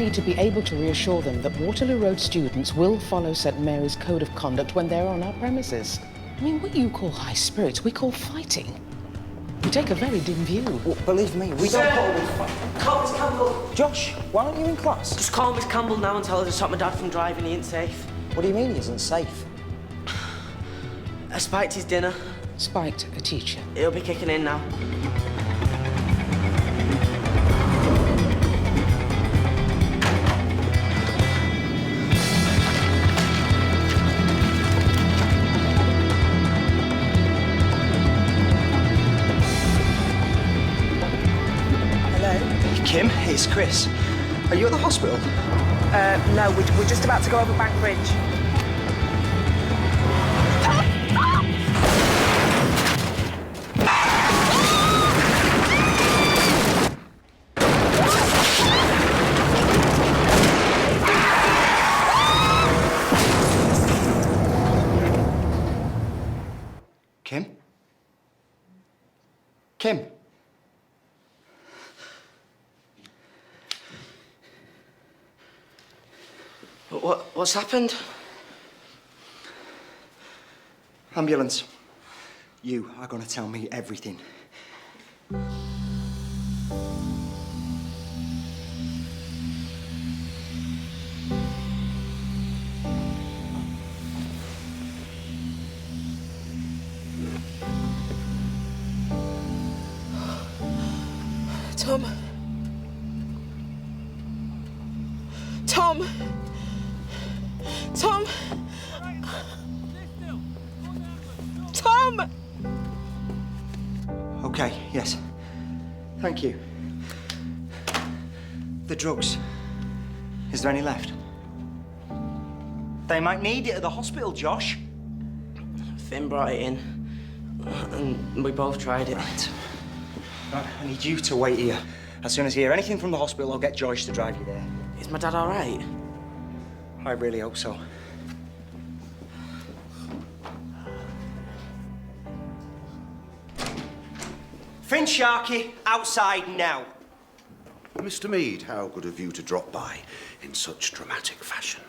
need to be able to reassure them that Waterloo Road students will follow St Mary's Code of Conduct when they're on our premises. I mean, what you call high spirits, we call fighting. We take a very dim view. Well, believe me, we don't always fight. Call Miss Campbell. Josh, why aren't you in class? Just call Miss Campbell now and tell her to stop my dad from driving. He ain't safe. What do you mean he isn't safe? I spiked his dinner. Spiked a teacher. He'll be kicking in now. Kim, it's Chris. Are you at the hospital? No, we're just about to go over Bank Bridge. Kim? Kim? What's happened? Ambulance. You are going to tell me everything. Tom. Tom. Tom. Tom! Okay, yes. Thank you. The drugs. Is there any left? They might need it at the hospital, Josh. Finn brought it in, and we both tried it. Right. I need you to wait here. As soon as I hear anything from the hospital, I'll get Joyce to drive you there. Is my dad all right? I really hope so. Finn Sharkey, outside now. Mr. Mead, how good of you to drop by in such dramatic fashion.